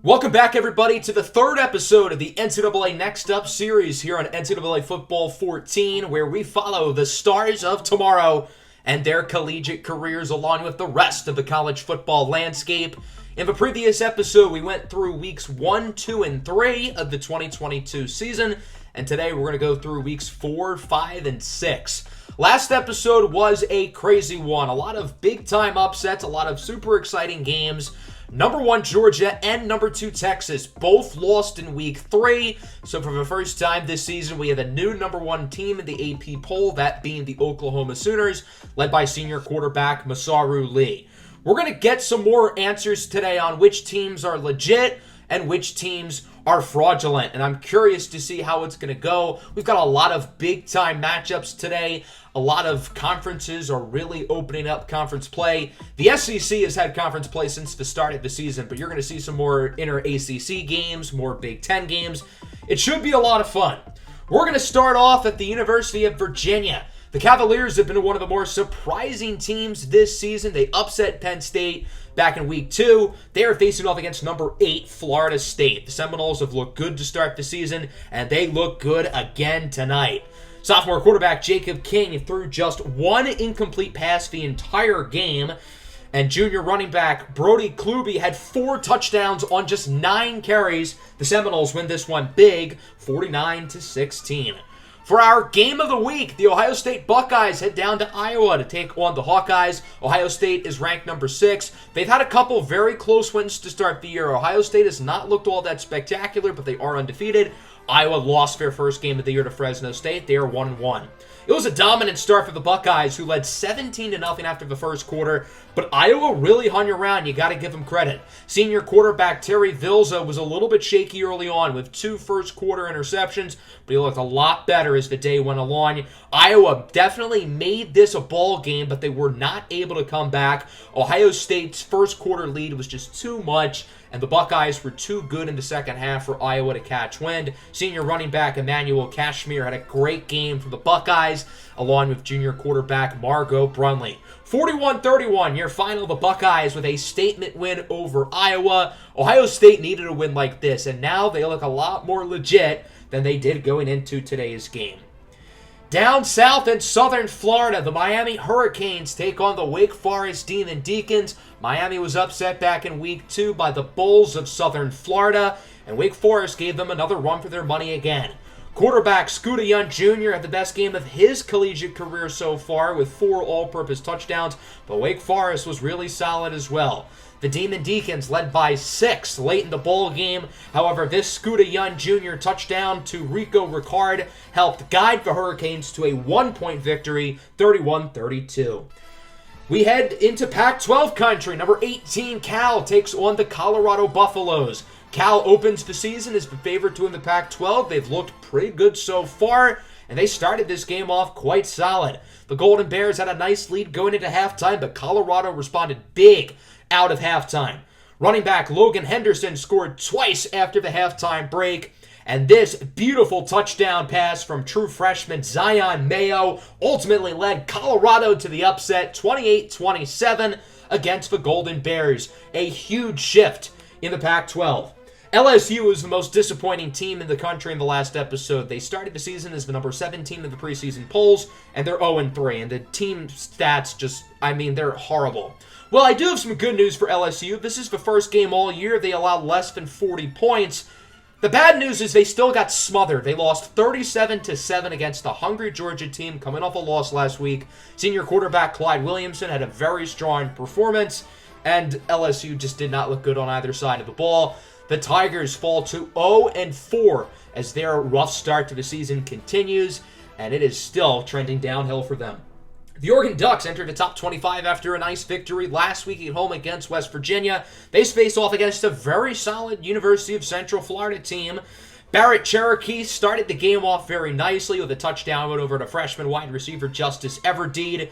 Welcome back, everybody, to the third episode of the NCAA Next Up series here on NCAA Football 14, where we follow the stars of tomorrow and their collegiate careers along with the rest of the college football landscape. In the previous episode, we went through weeks 1, 2, and 3 of the 2022 season, and today we're going to go through weeks 4, 5, and 6. Last episode was a crazy one. A lot of big-time upsets, a lot of super exciting games. Number 1 Georgia and number 2 Texas both lost in week 3. So for the first time this season, we have a new number 1 team in the AP poll, that being the Oklahoma Sooners, led by senior quarterback Masaru Lee. We're going to get some more answers today on which teams are legit and which teams are fraudulent, and I'm curious to see how it's going to go. We've got a lot of big-time matchups today. A lot of conferences are really opening up conference play. The SEC has had conference play since the start of the season, but you're going to see some more inter-ACC games, more Big Ten games. It should be a lot of fun. We're going to start off at the University of Virginia. The Cavaliers have been one of the more surprising teams this season. They upset Penn State back in week 2. They are facing off against number 8, Florida State. The Seminoles have looked good to start the season, and they look good again tonight. Sophomore quarterback Jacob King threw just one incomplete pass the entire game, and junior running back Brody Kluby had 4 touchdowns on just 9 carries. The Seminoles win this one big, 49-16. For our game of the week, the Ohio State Buckeyes head down to Iowa to take on the Hawkeyes. Ohio State is ranked number 6. They've had a couple very close wins to start the year. Ohio State has not looked all that spectacular, but they are undefeated. Iowa lost their first game of the year to Fresno State. They are 1-1. It was a dominant start for the Buckeyes, who led 17-0 after the first quarter, but Iowa really hung around. You got to give them credit. Senior quarterback Terry Vilza was a little bit shaky early on with 2 first-quarter interceptions, but he looked a lot better as the day went along. Iowa definitely made this a ball game, but they were not able to come back. Ohio State's first-quarter lead was just too much, and the Buckeyes were too good in the second half for Iowa to catch wind. Senior running back Emmanuel Cashmere had a great game for the Buckeyes, along with junior quarterback Margot Brunley. 41-31, your final, the Buckeyes with a statement win over Iowa. Ohio State needed a win like this, and now they look a lot more legit than they did going into today's game. Down south in southern Florida, the Miami Hurricanes take on the Wake Forest Demon Deacons. Miami was upset back in week 2 by the Bulls of southern Florida, and Wake Forest gave them another run for their money again. Quarterback Scooter Young Jr. had the best game of his collegiate career so far with 4 all-purpose touchdowns, but Wake Forest was really solid as well. The Demon Deacons led by 6 late in the ball game. However, this Scooter Young Jr. touchdown to Rico Ricard helped guide the Hurricanes to a 1-point victory, 31-32. We head into Pac-12 country. Number 18, Cal, takes on the Colorado Buffaloes. Cal opens the season as the favorite to win the Pac-12. They've looked pretty good so far, and they started this game off quite solid. The Golden Bears had a nice lead going into halftime, but Colorado responded big out of halftime. Running back Logan Henderson scored twice after the halftime break, and this beautiful touchdown pass from true freshman Zion Mayo ultimately led Colorado to the upset 28-27 against the Golden Bears. A huge shift in the Pac-12. LSU is the most disappointing team in the country in the last episode. They started the season as the number 17 in the preseason polls, and they're 0-3, and the team stats they're horrible. Well, I do have some good news for LSU. This is the first game all year they allowed less than 40 points. The bad news is they still got smothered. They lost 37-7 against the hungry Georgia team coming off a loss last week. Senior quarterback Clyde Williamson had a very strong performance, and LSU just did not look good on either side of the ball. The Tigers fall to 0-4 as their rough start to the season continues, and it is still trending downhill for them. The Oregon Ducks entered the top 25 after a nice victory last week at home against West Virginia. They face off against a very solid University of Central Florida team. Barrett Cherokee started the game off very nicely with a touchdown over to freshman wide receiver Justice Everdeed.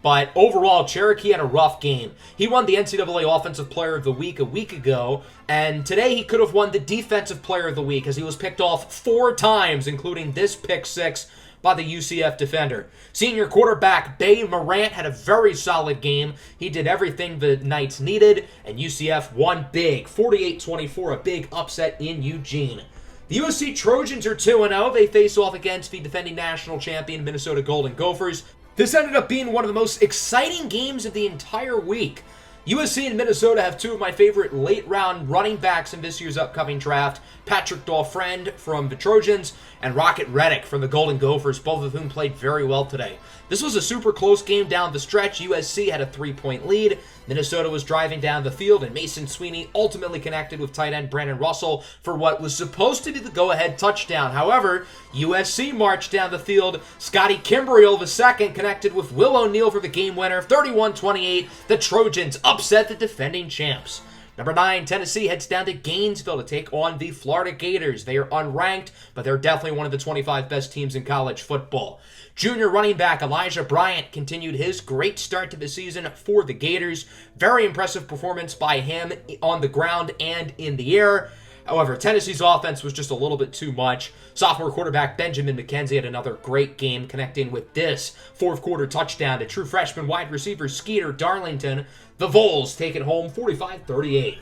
But overall, Cherokee had a rough game. He won the NCAA Offensive Player of the Week a week ago, and today he could have won the Defensive Player of the Week as he was picked off 4 times, including this pick 6 by the UCF defender. Senior quarterback Bay Morant had a very solid game. He did everything the Knights needed, and UCF won big, 48-24, a big upset in Eugene. The USC Trojans are 2-0. They face off against the defending national champion Minnesota Golden Gophers. This ended up being one of the most exciting games of the entire week. USC and Minnesota have two of my favorite late-round running backs in this year's upcoming draft, Patrick Dahlfriend from the Trojans and Rocket Reddick from the Golden Gophers, both of whom played very well today. This was a super close game down the stretch. USC had a 3-point lead. Minnesota was driving down the field, and Mason Sweeney ultimately connected with tight end Brandon Russell for what was supposed to be the go-ahead touchdown. However, USC marched down the field. Scotty Kimbrell II connected with Will O'Neal for the game winner, 31-28. The Trojans upset the defending champs. Number 9, Tennessee heads down to Gainesville to take on the Florida Gators. They are unranked, but they're definitely one of the 25 best teams in college football. Junior running back Elijah Bryant continued his great start to the season for the Gators. Very impressive performance by him on the ground and in the air. However, Tennessee's offense was just a little bit too much. Sophomore quarterback Benjamin McKenzie had another great game, connecting with this fourth quarter touchdown to true freshman wide receiver Skeeter Darlington. The Vols take it home 45-38.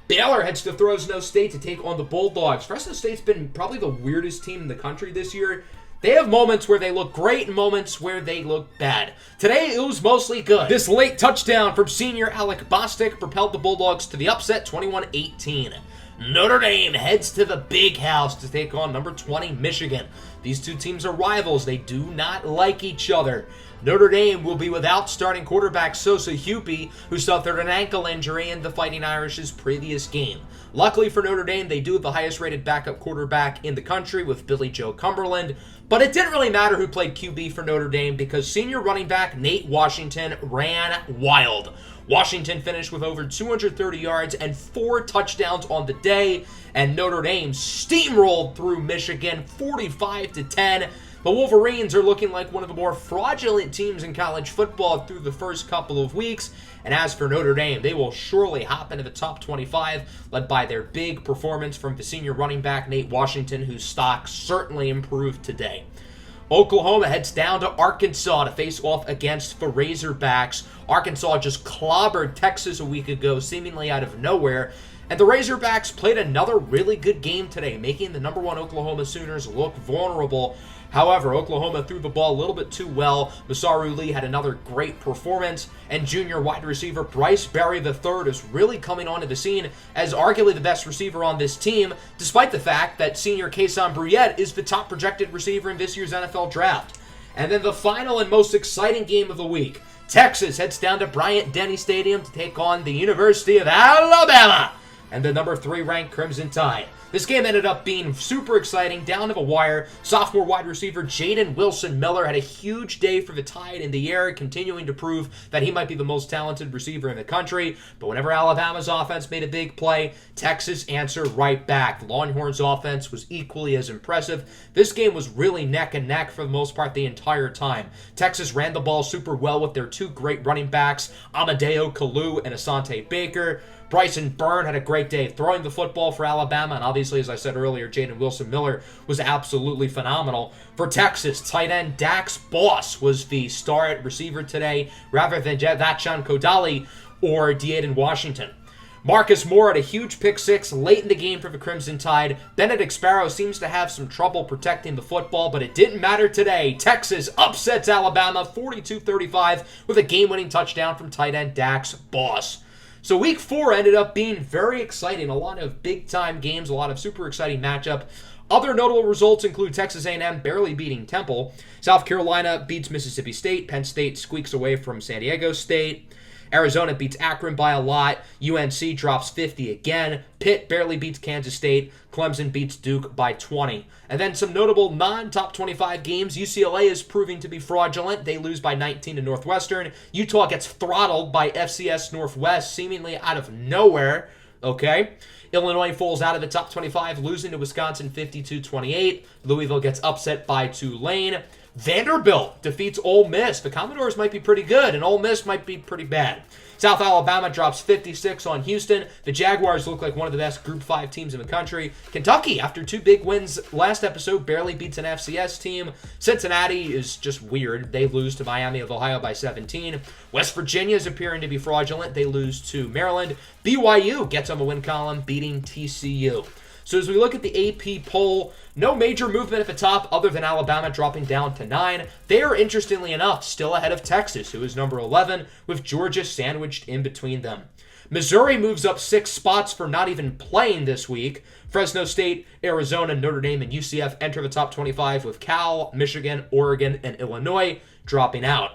Baylor heads to Fresno State to take on the Bulldogs. Fresno State's been probably the weirdest team in the country this year. They have moments where they look great and moments where they look bad. Today, it was mostly good. This late touchdown from senior Alec Bostic propelled the Bulldogs to the upset, 21-18. Notre Dame heads to the Big House to take on number 20 Michigan. These two teams are rivals. They do not like each other. Notre Dame will be without starting quarterback Sosa Hupy, who suffered an ankle injury in the Fighting Irish's previous game. Luckily for Notre Dame, they do have the highest-rated backup quarterback in the country with Billy Joe Cumberland, but it didn't really matter who played QB for Notre Dame because senior running back Nate Washington ran wild. Washington finished with over 230 yards and 4 touchdowns on the day, and Notre Dame steamrolled through Michigan 45-10. The Wolverines are looking like one of the more fraudulent teams in college football through the first couple of weeks. And as for Notre Dame, they will surely hop into the top 25, led by their big performance from the senior running back Nate Washington, whose stock certainly improved today. Oklahoma heads down to Arkansas to face off against the Razorbacks. Arkansas just clobbered Texas a week ago, seemingly out of nowhere. And the Razorbacks played another really good game today, making the number 1 Oklahoma Sooners look vulnerable. However, Oklahoma threw the ball a little bit too well. Masaru Lee had another great performance, and junior wide receiver Bryce Berry III is really coming onto the scene as arguably the best receiver on this team, despite the fact that senior Kason Bruyette is the top projected receiver in this year's NFL draft. And then the final and most exciting game of the week, Texas heads down to Bryant-Denny Stadium to take on the University of Alabama and the number 3 ranked Crimson Tide. This game ended up being super exciting, down to the wire. Sophomore wide receiver Jaden Wilson-Miller had a huge day for the Tide in the air, continuing to prove that he might be the most talented receiver in the country. But whenever Alabama's offense made a big play, Texas answered right back. The Longhorns' offense was equally as impressive. This game was really neck and neck for the most part the entire time. Texas ran the ball super well with their 2 great running backs, Amadeo Kalu and Asante Baker. Bryson Byrne had a great day throwing the football for Alabama, and obviously, as I said earlier, Jaden Wilson-Miller was absolutely phenomenal. For Texas, tight end Dax Boss was the star at receiver today, rather than Vachon Kodali or D'Aiden Washington. Marcus Moore had a huge pick 6 late in the game for the Crimson Tide. Benedict Sparrow seems to have some trouble protecting the football, but it didn't matter today. Texas upsets Alabama 42-35 with a game-winning touchdown from tight end Dax Boss. So week 4 ended up being very exciting. A lot of big-time games, a lot of super exciting matchup. Other notable results include Texas A&M barely beating Temple. South Carolina beats Mississippi State. Penn State squeaks away from San Diego State. Arizona beats Akron by a lot. UNC drops 50 again. Pitt barely beats Kansas State. Clemson beats Duke by 20. And then some notable non-top 25 games. UCLA is proving to be fraudulent. They lose by 19 to Northwestern. Utah gets throttled by FCS Northwest, seemingly out of nowhere. Okay. Illinois falls out of the top 25, losing to Wisconsin 52-28. Louisville gets upset by Tulane. Vanderbilt defeats Ole Miss. The Commodores might be pretty good, and Ole Miss might be pretty bad. South Alabama drops 56 on Houston. The Jaguars look like one of the best Group 5 teams in the country. Kentucky, after 2 big wins last episode, barely beats an FCS team. Cincinnati is just weird. They lose to Miami of Ohio by 17. West Virginia is appearing to be fraudulent. They lose to Maryland. BYU gets on the win column, beating TCU. So as we look at the AP poll, no major movement at the top other than Alabama dropping down to 9. They are, interestingly enough, still ahead of Texas, who is number 11, with Georgia sandwiched in between them. Missouri moves up 6 spots for not even playing this week. Fresno State, Arizona, Notre Dame, and UCF enter the top 25, with Cal, Michigan, Oregon, and Illinois dropping out.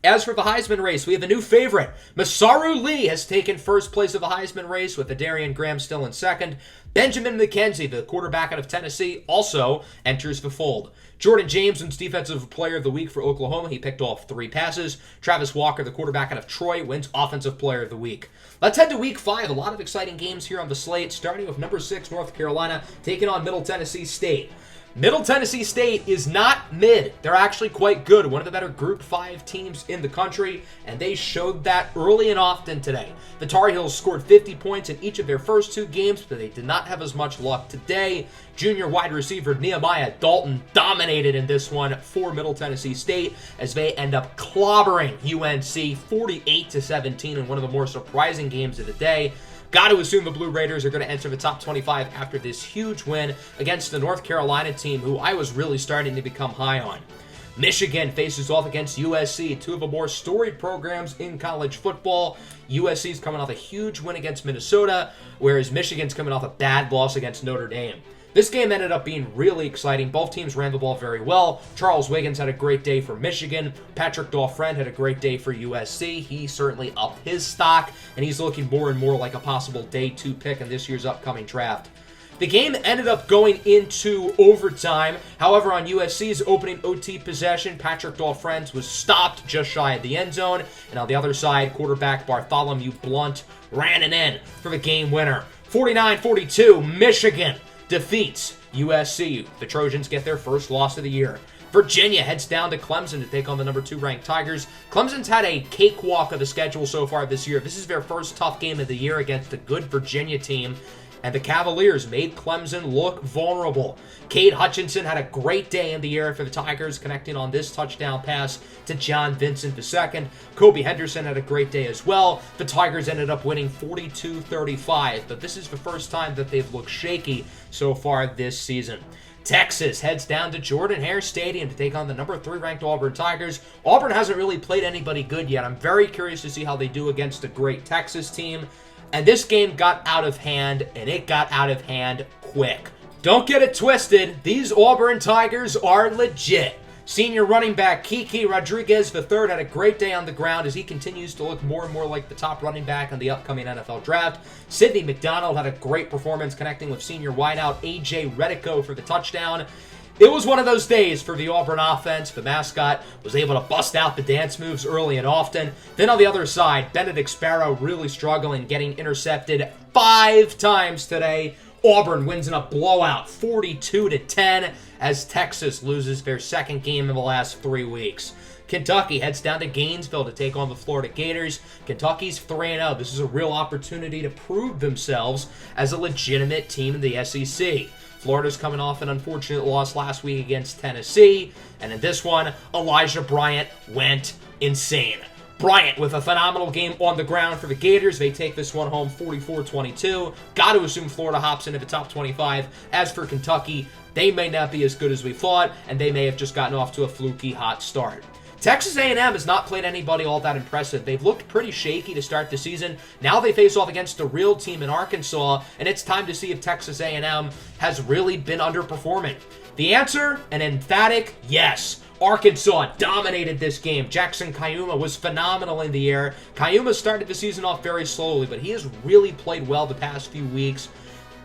As for the Heisman race, we have a new favorite. Masaru Lee has taken first place of the Heisman race, with Adarian Graham still in second. Benjamin McKenzie, the quarterback out of Tennessee, also enters the fold. Jordan James wins Defensive Player of the Week for Oklahoma. He picked off 3 passes. Travis Walker, the quarterback out of Troy, wins Offensive Player of the Week. Let's head to Week 5. A lot of exciting games here on the slate, starting with number 6, North Carolina, taking on Middle Tennessee State. Middle Tennessee State is not mid. They're actually quite good. One of the better Group 5 teams in the country, and they showed that early and often today. The Tar Heels scored 50 points in each of their first 2 games, but they did not have as much luck today. Junior wide receiver Nehemiah Dalton dominated in this one for Middle Tennessee State as they end up clobbering UNC 48-17 in one of the more surprising games of the day. Got to assume the Blue Raiders are going to enter the top 25 after this huge win against the North Carolina team, who I was really starting to become high on. Michigan faces off against USC, 2 of the more storied programs in college football. USC's coming off a huge win against Minnesota, whereas Michigan's coming off a bad loss against Notre Dame. This game ended up being really exciting. Both teams ran the ball very well. Charles Wiggins had a great day for Michigan. Patrick Dauphren had a great day for USC. He certainly upped his stock, and he's looking more and more like a possible day 2 pick in this year's upcoming draft. The game ended up going into overtime. However, on USC's opening OT possession, Patrick Dauphren was stopped just shy of the end zone. And on the other side, quarterback Bartholomew Blunt ran it in for the game winner. 49-42, Michigan defeats USC. The Trojans get their first loss of the year. Virginia heads down to Clemson to take on the number 2 ranked Tigers. Clemson's had a cakewalk of the schedule so far this year. This is their first tough game of the year against a good Virginia team, and the Cavaliers made Clemson look vulnerable. Cade Hutchinson had a great day in the air for the Tigers, connecting on this touchdown pass to John Vincent II. Kobe Henderson had a great day as well. The Tigers ended up winning 42-35, but this is the first time that they've looked shaky so far this season. Texas heads down to Jordan-Hare Stadium to take on the number 3 ranked Auburn Tigers. Auburn hasn't really played anybody good yet. I'm very curious to see how they do against a great Texas team. And this game got out of hand, and it got out of hand quick. Don't get it twisted. These Auburn Tigers are legit. Senior running back Kiki Rodriguez III had a great day on the ground as he continues to look more and more like the top running back in the upcoming NFL draft. Sidney McDonald had a great performance connecting with senior wideout A.J. Redico for the touchdown. It was one of those days for the Auburn offense. The mascot was able to bust out the dance moves early and often. Then on the other side, Benedict Sparrow really struggling, getting intercepted 5 times today. Auburn wins in a blowout, 42-10, as Texas loses their second game in the last 3 weeks. Kentucky heads down to Gainesville to take on the Florida Gators. Kentucky's 3-0. This is a real opportunity to prove themselves as a legitimate team in the SEC. Florida's coming off an unfortunate loss last week against Tennessee, and in this one, Elijah Bryant went insane. Bryant with a phenomenal game on the ground for the Gators. They take this one home 44-22. Got to assume Florida hops into the top 25. As for Kentucky, they may not be as good as we thought, and they may have just gotten off to a fluky hot start. Texas A&M has not played anybody all that impressive. They've looked pretty shaky to start the season. Now they face off against the real team in Arkansas, and it's time to see if Texas A&M has really been underperforming. The answer, an emphatic yes. Arkansas dominated this game. Jackson Kayuma was phenomenal in the air. Kayuma started the season off very slowly, but he has really played well the past few weeks.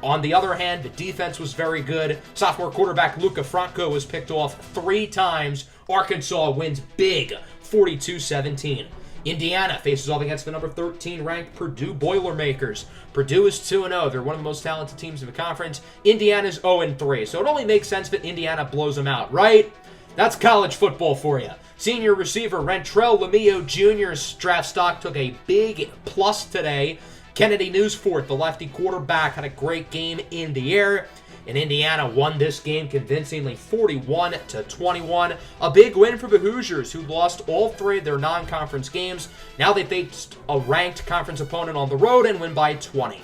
On the other hand, the defense was very good. Sophomore quarterback Luca Franco was picked off 3 times. Arkansas wins big, 42-17. Indiana faces off against the number 13 ranked Purdue Boilermakers. Purdue is 2-0. They're one of the most talented teams in the conference. Indiana's 0-3. So it only makes sense that Indiana blows them out, right? That's college football for you. Senior receiver Rentrell Lemio Jr.'s draft stock took a big plus today. Kennedy Newsfort, the lefty quarterback, had a great game in the air. And Indiana won this game convincingly 41-21. A big win for the Hoosiers, who lost all three of their non-conference games. Now they faced a ranked conference opponent on the road and win by 20.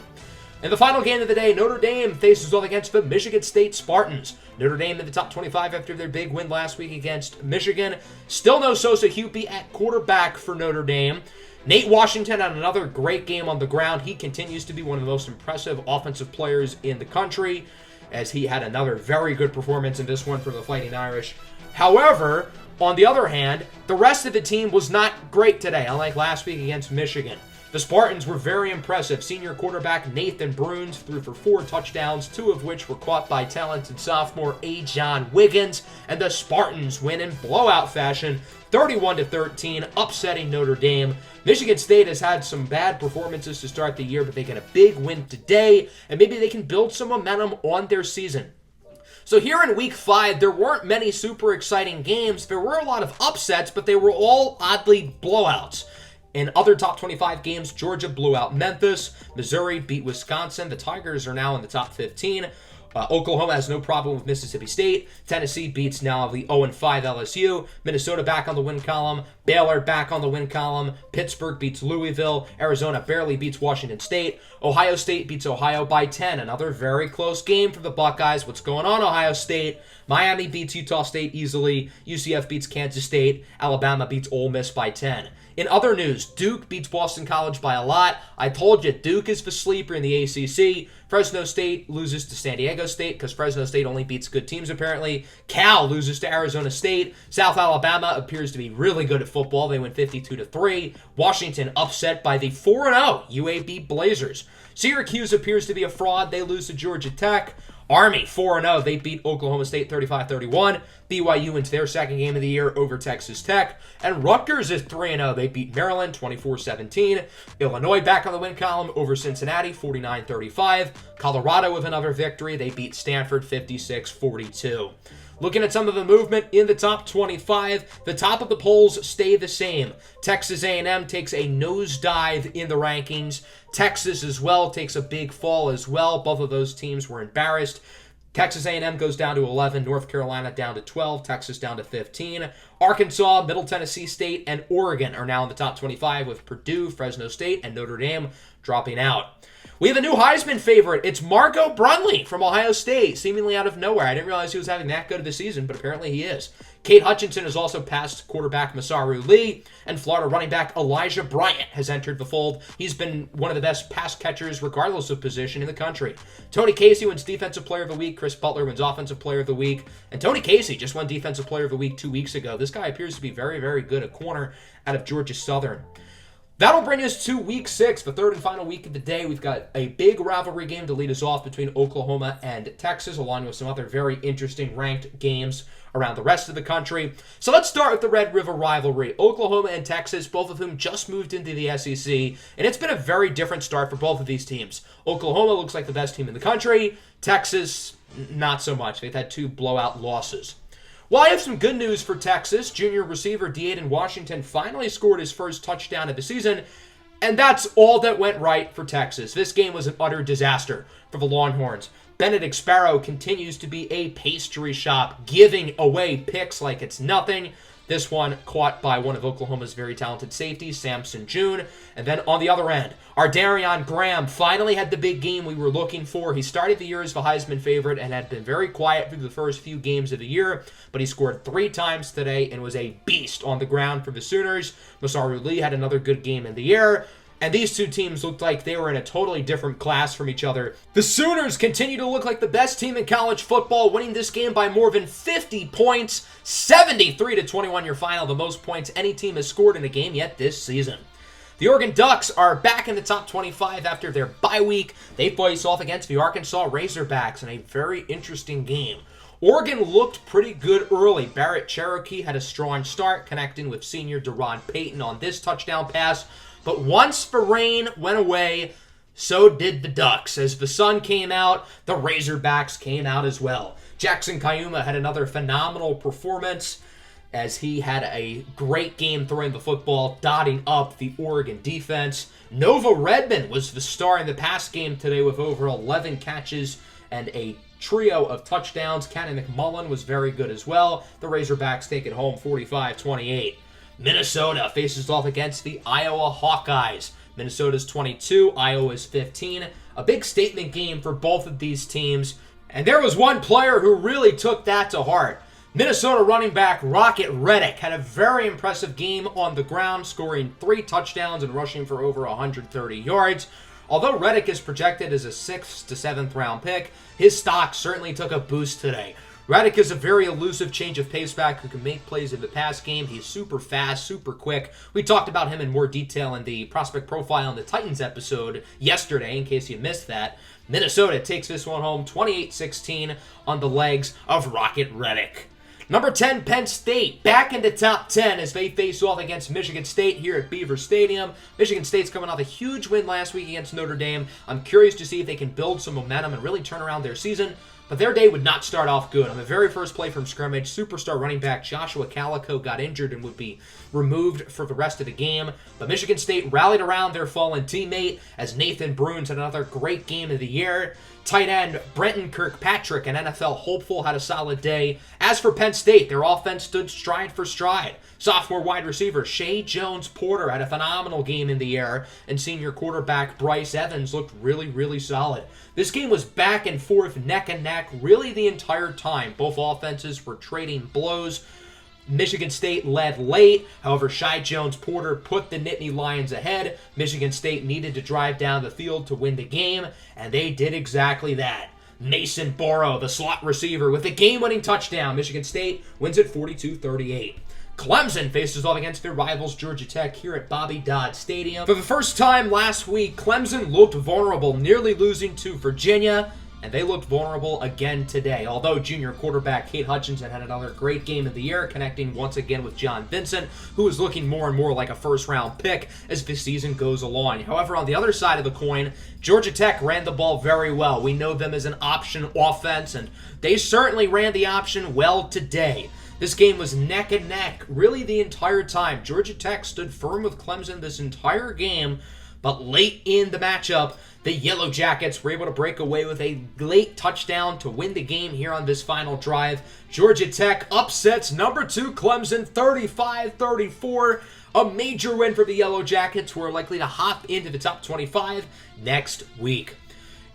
In the final game of the day, Notre Dame faces off against the Michigan State Spartans. Notre Dame in the top 25 after their big win last week against Michigan. Still no Sosa Hupie at quarterback for Notre Dame. Nate Washington had another great game on the ground. He continues to be one of the most impressive offensive players in the country, as he had another very good performance in this one for the Fighting Irish. However, on the other hand, the rest of the team was not great today, unlike last week against Michigan. The Spartans were very impressive. Senior quarterback Nathan Bruns threw for 4 touchdowns, 2 of which were caught by talented sophomore A. John Wiggins, and the Spartans win in blowout fashion, 31-13, upsetting Notre Dame. Michigan State has had some bad performances to start the year, but they get a big win today, and maybe they can build some momentum on their season. So here in Week 5, there weren't many super exciting games. There were a lot of upsets, but they were all oddly blowouts. In other top 25 games, Georgia blew out Memphis. Missouri beat Wisconsin. The Tigers are now in the top 15. Oklahoma has no problem with Mississippi State. Tennessee beats now the 0-5 LSU. Minnesota back on the win column. Baylor back on the win column. Pittsburgh beats Louisville. Arizona barely beats Washington State. Ohio State beats Ohio by 10. Another very close game for the Buckeyes. What's going on, Ohio State? Miami beats Utah State easily. UCF beats Kansas State. Alabama beats Ole Miss by 10. In other news, Duke beats Boston College by a lot. I told you, Duke is the sleeper in the ACC. Fresno State loses to San Diego State because Fresno State only beats good teams, apparently. Cal loses to Arizona State. South Alabama appears to be really good at football. They win 52-3. Washington upset by the 4-0 UAB Blazers. Syracuse appears to be a fraud. They lose to Georgia Tech. Army 4-0. They beat Oklahoma State 35-31. BYU into their second game of the year over Texas Tech. And Rutgers is 3-0. They beat Maryland 24-17. Illinois back on the win column over Cincinnati 49-35. Colorado with another victory. They beat Stanford 56-42. Looking at some of the movement in the top 25, the top of the polls stay the same. Texas A&M takes a nosedive in the rankings. Texas as well takes a big fall as well. Both of those teams were embarrassed. Texas A&M goes down to 11, North Carolina down to 12, Texas down to 15. Arkansas, Middle Tennessee State, and Oregon are now in the top 25 with Purdue, Fresno State, and Notre Dame dropping out. We have a new Heisman favorite. It's Marco Brunley from Ohio State, seemingly out of nowhere. I didn't realize he was having that good of a season, but apparently he is. Kate Hutchinson has also passed quarterback Masaru Lee, and Florida running back Elijah Bryant has entered the fold. He's been one of the best pass catchers, regardless of position, in the country. Tony Casey wins Defensive Player of the Week. Chris Butler wins Offensive Player of the Week. And Tony Casey just won Defensive Player of the Week 2 weeks ago. This guy appears to be very, very good at corner out of Georgia Southern. That'll bring us to Week 6, the third and final week of the day. We've got a big rivalry game to lead us off between Oklahoma and Texas, along with some other very interesting ranked games around the rest of the country. So let's start with the Red River Rivalry. Oklahoma and Texas, both of whom just moved into the SEC, and it's been a very different start for both of these teams. Oklahoma looks like the best team in the country. Texas, not so much. They've had 2 blowout losses. Well, I have some good news for Texas. Junior receiver D'Aiden Washington finally scored his first touchdown of the season, and that's all that went right for Texas. This game was an utter disaster for the Longhorns. Benedict Sparrow continues to be a pastry shop, giving away picks like it's nothing. This one caught by one of Oklahoma's very talented safeties, Samson June. And then on the other end, our Darion Graham finally had the big game we were looking for. He started the year as the Heisman favorite and had been very quiet through the first few games of the year, but he scored 3 times today and was a beast on the ground for the Sooners. Masaru Lee had another good game in the air. And these two teams looked like they were in a totally different class from each other. The Sooners continue to look like the best team in college football, winning this game by more than 50 points. 73-21 your final, the most points any team has scored in a game yet this season. The Oregon Ducks are back in the top 25 after their bye week. They face off against the Arkansas Razorbacks in a very interesting game. Oregon looked pretty good early. Barrett Cherokee had a strong start, connecting with senior Deron Payton on this touchdown pass. But once the rain went away, so did the Ducks. As the sun came out, the Razorbacks came out as well. Jackson Kayuma had another phenomenal performance as he had a great game throwing the football, dotting up the Oregon defense. Nova Redmond was the star in the pass game today with over 11 catches and a trio of touchdowns. Kenny McMullen was very good as well. The Razorbacks take it home 45-28. Minnesota faces off against the Iowa Hawkeyes. Minnesota's 22, Iowa's 15. A big statement game for both of these teams. And there was one player who really took that to heart. Minnesota running back Rocket Reddick had a very impressive game on the ground, scoring 3 touchdowns and rushing for over 130 yards. Although Reddick is projected as a 6th to 7th round pick, his stock certainly took a boost today. Reddick is a very elusive change of pace back who can make plays in the pass game. He's super fast, super quick. We talked about him in more detail in the prospect profile in the Titans episode yesterday, in case you missed that. Minnesota takes this one home 28-16 on the legs of Rocket Reddick. Number 10, Penn State, back in the top 10 as they face off against Michigan State here at Beaver Stadium. Michigan State's coming off a huge win last week against Notre Dame. I'm curious to see if they can build some momentum and really turn around their season. But their day would not start off good. On the very first play from scrimmage, superstar running back Joshua Calico got injured and would be removed for the rest of the game. But Michigan State rallied around their fallen teammate as Nathan Bruins had another great game of the year. Tight end Brenton Kirkpatrick, an NFL hopeful, had a solid day. As for Penn State, their offense stood stride for stride. Sophomore wide receiver Shea Jones-Porter had a phenomenal game in the air, and senior quarterback Bryce Evans looked really, really solid. This game was back and forth, neck and neck, really the entire time. Both offenses were trading blows. Michigan State led late. However, Shea Jones-Porter put the Nittany Lions ahead. Michigan State needed to drive down the field to win the game, and they did exactly that. Mason Burrow, the slot receiver, with a game-winning touchdown. Michigan State wins it 42-38. Clemson faces off against their rivals Georgia Tech here at Bobby Dodd Stadium. For the first time last week, Clemson looked vulnerable, nearly losing to Virginia, and they looked vulnerable again today. Although junior quarterback Kate Hutchinson had another great game of the year, connecting once again with John Vincent, who is looking more and more like a first-round pick as the season goes along. However, on the other side of the coin, Georgia Tech ran the ball very well. We know them as an option offense, and they certainly ran the option well today. This game was neck and neck really the entire time. Georgia Tech stood firm with Clemson this entire game, but late in the matchup, the Yellow Jackets were able to break away with a late touchdown to win the game here on this final drive. Georgia Tech upsets number 2 Clemson 35-34. A major win for the Yellow Jackets, who are likely to hop into the top 25 next week.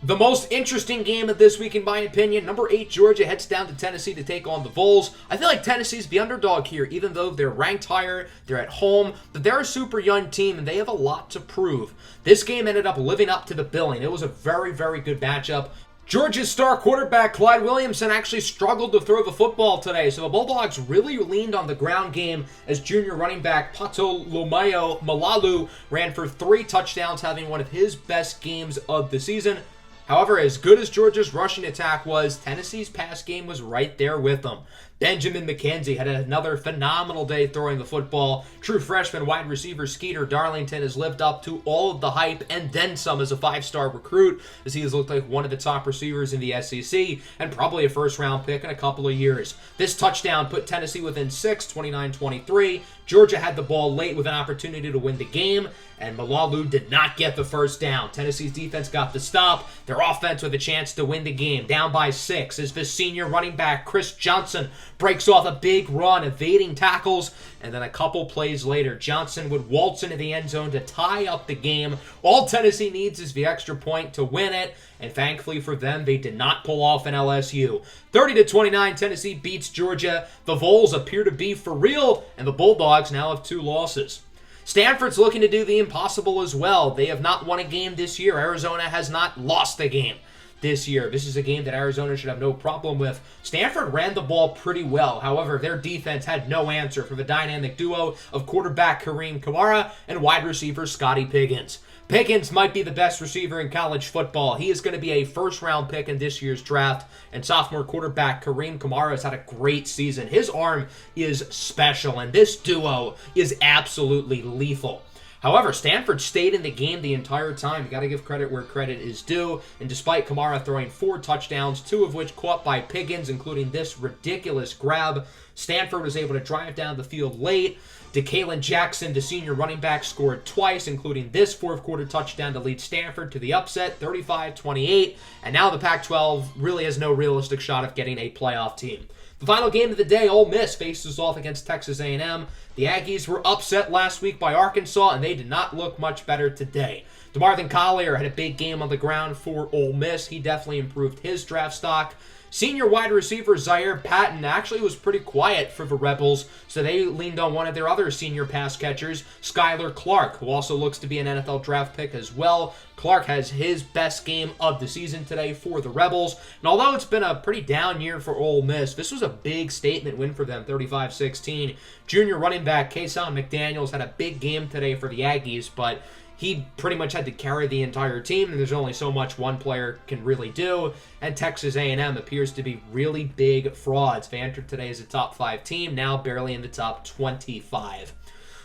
The most interesting game of this week, in my opinion, number 8 Georgia heads down to Tennessee to take on the Vols. I feel like Tennessee's the underdog here, even though they're ranked higher, they're at home, but they're a super young team, and they have a lot to prove. This game ended up living up to the billing. It was a very, very good matchup. Georgia's star quarterback Clyde Williamson actually struggled to throw the football today, so the Bulldogs really leaned on the ground game as junior running back Patolomayo Malalu ran for 3 touchdowns, having one of his best games of the season. However, as good as Georgia's rushing attack was, Tennessee's pass game was right there with them. Benjamin McKenzie had another phenomenal day throwing the football. True freshman wide receiver Skeeter Darlington has lived up to all of the hype and then some as a 5-star recruit, as he has looked like one of the top receivers in the SEC and probably a first-round pick in a couple of years. This touchdown put Tennessee within 6, 29-23. Georgia had the ball late with an opportunity to win the game, and Malalu did not get the first down. Tennessee's defense got the stop. Their offense with a chance to win the game, down by 6, as the senior running back Chris Johnson breaks off a big run, evading tackles, and then a couple plays later, Johnson would waltz into the end zone to tie up the game. All Tennessee needs is the extra point to win it, and thankfully for them, they did not pull off an LSU. 30-29, Tennessee beats Georgia. The Vols appear to be for real, and the Bulldogs now have 2 losses. Stanford's looking to do the impossible as well. They have not won a game this year. Arizona has not lost a game this year. This is a game that Arizona should have no problem with. Stanford ran the ball pretty well. However, their defense had no answer for the dynamic duo of quarterback Kareem Kamara and wide receiver Scotty Pickens. Pickens might be the best receiver in college football. He is going to be a first-round pick in this year's draft, and sophomore quarterback Kareem Kamara has had a great season. His arm is special, and this duo is absolutely lethal. However, Stanford stayed in the game the entire time. You got to give credit where credit is due. And despite Kamara throwing 4 touchdowns, 2 of which caught by Piggins, including this ridiculous grab, Stanford was able to drive down the field late. DeKalen Jackson, the senior running back, scored twice, including this fourth-quarter touchdown to lead Stanford to the upset, 35-28. And now the Pac-12 really has no realistic shot of getting a playoff team. The final game of the day, Ole Miss faces off against Texas A&M. The Aggies were upset last week by Arkansas, and they did not look much better today. DeMarvin Collier had a big game on the ground for Ole Miss. He definitely improved his draft stock. Senior wide receiver Zaire Patton actually was pretty quiet for the Rebels, so they leaned on one of their other senior pass catchers, Skylar Clark, who also looks to be an NFL draft pick as well. Clark has his best game of the season today for the Rebels, and although it's been a pretty down year for Ole Miss, this was a big statement win for them, 35-16. Junior running back Kason McDaniels had a big game today for the Aggies, but he pretty much had to carry the entire team, and there's only so much one player can really do. And Texas A&M appears to be really big frauds. They entered today as a top 5 team, now barely in the top 25.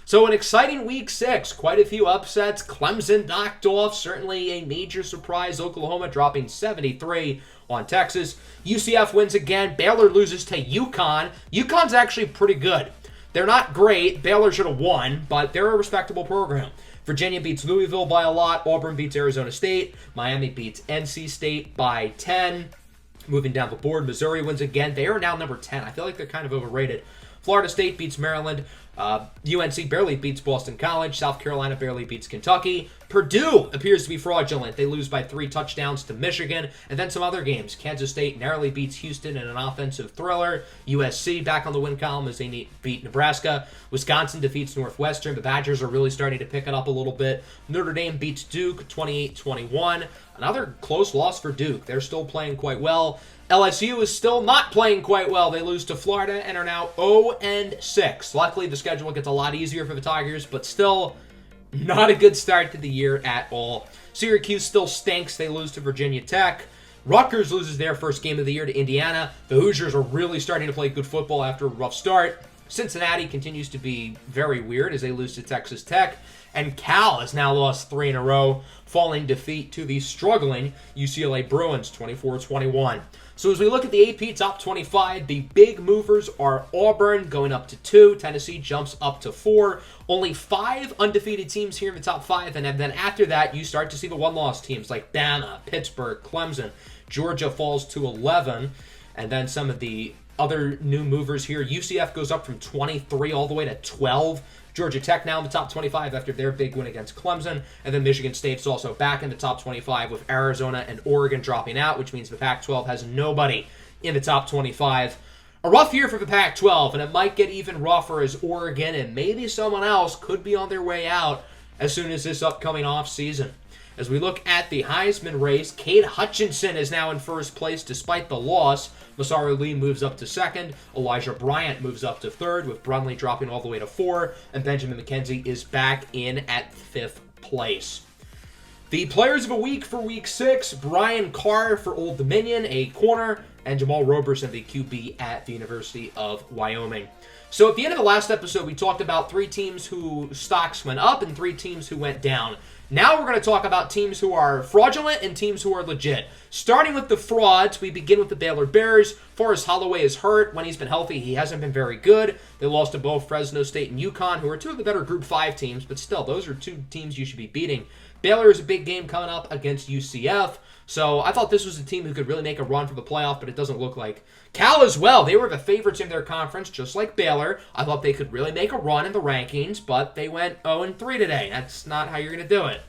So an exciting week 6. Quite a few upsets. Clemson knocked off, certainly a major surprise. Oklahoma dropping 73 on Texas. UCF wins again. Baylor loses to UConn. UConn's actually pretty good. They're not great. Baylor should have won, but they're a respectable program. Virginia beats Louisville by a lot. Auburn beats Arizona State. Miami beats NC State by 10. Moving down the board, Missouri wins again. They are now number 10. I feel like they're kind of overrated. Florida State beats Maryland. UNC barely beats Boston College. South Carolina barely beats Kentucky. Purdue appears to be fraudulent. They lose by 3 touchdowns to Michigan. And then some other games. Kansas State narrowly beats Houston in an offensive thriller. USC back on the win column as they beat Nebraska. Wisconsin defeats Northwestern. The Badgers are really starting to pick it up a little bit. Notre Dame beats Duke 28-21. Another close loss for Duke. They're still playing quite well. LSU is still not playing quite well. They lose to Florida and are now 0-6. Luckily, the schedule gets a lot easier for the Tigers, but still not a good start to the year at all. Syracuse still stinks. They lose to Virginia Tech. Rutgers loses their first game of the year to Indiana. The Hoosiers are really starting to play good football after a rough start. Cincinnati continues to be very weird as they lose to Texas Tech. And Cal has now lost 3 in a row, falling defeat to the struggling UCLA Bruins, 24-21. So as we look at the AP top 25, the big movers are Auburn going up to 2. Tennessee jumps up to 4. Only 5 undefeated teams here in the top 5. And then after that, you start to see the one-loss teams like Bama, Pittsburgh, Clemson. Georgia falls to 11. And then some of the other new movers here. UCF goes up from 23 all the way to 12. Georgia Tech now in the top 25 after their big win against Clemson. And then Michigan State's also back in the top 25 with Arizona and Oregon dropping out, which means the Pac-12 has nobody in the top 25. A rough year for the Pac-12, and it might get even rougher as Oregon and maybe someone else could be on their way out as soon as this upcoming offseason. As we look at the Heisman race, Cade Hutchinson is now in first place despite the loss. Masaru Lee moves up to second. Elijah Bryant moves up to third, with Brunley dropping all the way to 4. And Benjamin McKenzie is back in at 5th place. The players of the week for week 6, Brian Carr for Old Dominion, a corner, and Jamal Roberson, the QB at the University of Wyoming. So at the end of the last episode, we talked about 3 teams whose stocks went up and 3 teams who went down. Now we're going to talk about teams who are fraudulent and teams who are legit. Starting with the frauds, we begin with the Baylor Bears. Forrest Holloway is hurt. When he's been healthy, he hasn't been very good. They lost to both Fresno State and UConn, who are 2 of the better Group 5 teams, but still, those are 2 teams you should be beating. Baylor is a big game coming up against UCF, so I thought this was a team who could really make a run for the playoff, but it doesn't look like. Cal as well. They were the favorites in their conference, just like Baylor. I thought they could really make a run in the rankings, but they went 0-3 today. That's not how you're going to do it.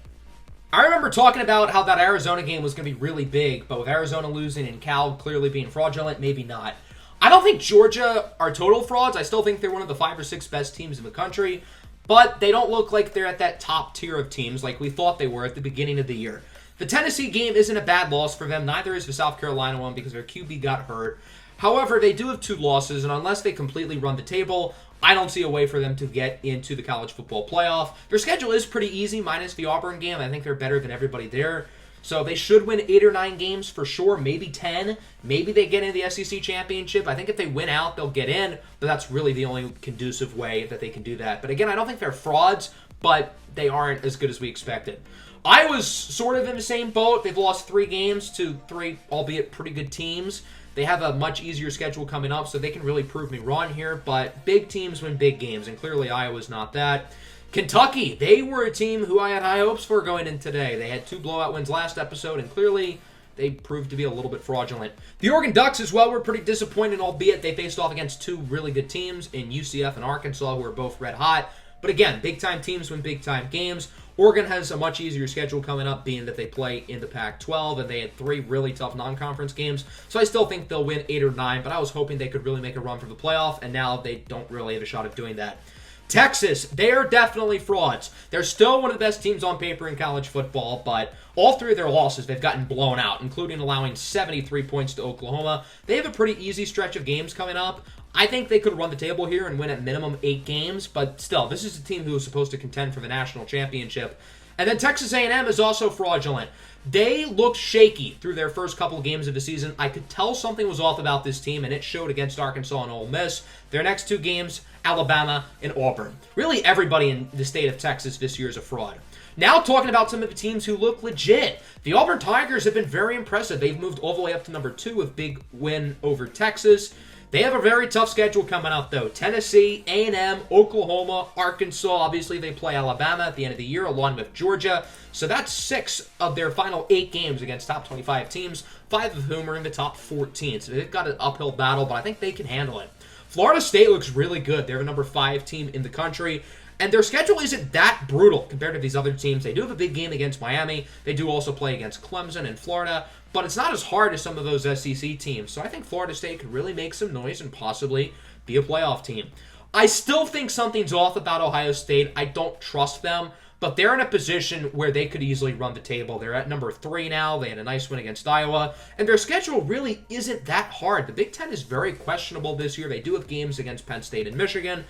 I remember talking about how that Arizona game was going to be really big, but with Arizona losing and Cal clearly being fraudulent, maybe not. I don't think Georgia are total frauds. I still think they're one of the 5 or 6 best teams in the country, but they don't look like they're at that top tier of teams like we thought they were at the beginning of the year. The Tennessee game isn't a bad loss for them. Neither is the South Carolina one because their QB got hurt. However, they do have 2 losses, and unless they completely run the table, I don't see a way for them to get into the college football playoff. Their schedule is pretty easy, minus the Auburn game. I think they're better than everybody there. So they should win 8 or 9 games for sure, maybe 10. Maybe they get into the SEC championship. I think if they win out, they'll get in, but that's really the only conducive way that they can do that. But again, I don't think they're frauds, but they aren't as good as we expected. Iowa's sort of in the same boat. They've lost 3 games to 3, albeit pretty good teams. They have a much easier schedule coming up, so they can really prove me wrong here. But big teams win big games, and clearly Iowa's not that. Kentucky, they were a team who I had high hopes for going in today. They had 2 blowout wins last episode, and clearly they proved to be a little bit fraudulent. The Oregon Ducks as well were pretty disappointing, albeit they faced off against 2 really good teams in UCF and Arkansas, who are both red hot. But again, big-time teams win big-time games. Oregon has a much easier schedule coming up, being that they play in the Pac-12, and they had 3 really tough non-conference games. So I still think they'll win 8 or 9, but I was hoping they could really make a run for the playoff, and now they don't really have a shot at doing that. Texas, they are definitely frauds. They're still one of the best teams on paper in college football, but all 3 of their losses, they've gotten blown out, including allowing 73 points to Oklahoma. They have a pretty easy stretch of games coming up. I think they could run the table here and win at minimum 8 games, but still, this is a team who is supposed to contend for the national championship. And then Texas A&M is also fraudulent. They looked shaky through their first couple of games of the season. I could tell something was off about this team, and it showed against Arkansas and Ole Miss. Their next 2 games, Alabama and Auburn. Really, everybody in the state of Texas this year is a fraud. Now talking about some of the teams who look legit. The Auburn Tigers have been very impressive. They've moved all the way up to number 2 with big win over Texas. They have a very tough schedule coming up, though. Tennessee, A&M, Oklahoma, Arkansas. Obviously, they play Alabama at the end of the year, along with Georgia. So that's 6 of their final 8 games against top 25 teams, 5 of whom are in the top 14. So they've got an uphill battle, but I think they can handle it. Florida State looks really good. They're the number 5 team in the country. And their schedule isn't that brutal compared to these other teams. They do have a big game against Miami. They do also play against Clemson and Florida. But it's not as hard as some of those SEC teams. So I think Florida State could really make some noise and possibly be a playoff team. I still think something's off about Ohio State. I don't trust them. But they're in a position where they could easily run the table. They're at number 3 now. They had a nice win against Iowa. And their schedule really isn't that hard. The Big Ten is very questionable this year. They do have games against Penn State and Michigan.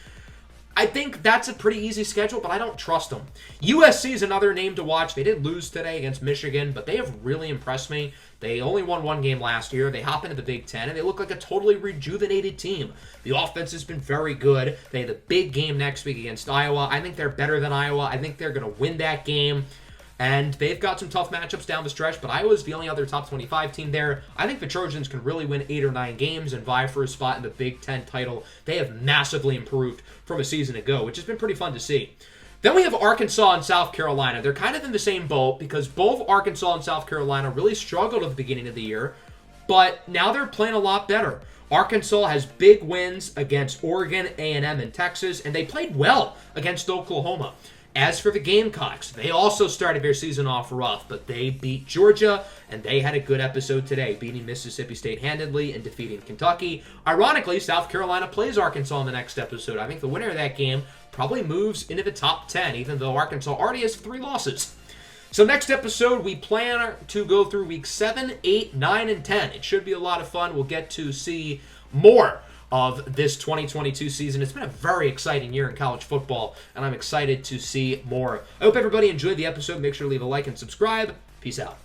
I think that's a pretty easy schedule, but I don't trust them. USC is another name to watch. They did lose today against Michigan, but they have really impressed me. They only won 1 game last year. They hop into the Big Ten, and they look like a totally rejuvenated team. The offense has been very good. They have a big game next week against Iowa. I think they're better than Iowa. I think they're going to win that game. And they've got some tough matchups down the stretch, but Iowa's the only other top 25 team there. I think the Trojans can really win 8 or 9 games and vie for a spot in the Big Ten title. They have massively improved from a season ago, which has been pretty fun to see. Then we have Arkansas and South Carolina. They're kind of in the same boat because both Arkansas and South Carolina really struggled at the beginning of the year, but now they're playing a lot better. Arkansas has big wins against Oregon, A&M, and Texas, and they played well against Oklahoma. As for the Gamecocks, they also started their season off rough, but they beat Georgia, and they had a good episode today, beating Mississippi State handedly and defeating Kentucky. Ironically, South Carolina plays Arkansas in the next episode. I think the winner of that game probably moves into the top 10, even though Arkansas already has 3 losses. So next episode, we plan to go through weeks 7, 8, 9, and 10. It should be a lot of fun. We'll get to see more of this 2022 season. It's been a very exciting year in college football, and I'm excited to see more. I hope everybody enjoyed the episode. Make sure to leave a like and subscribe. Peace out.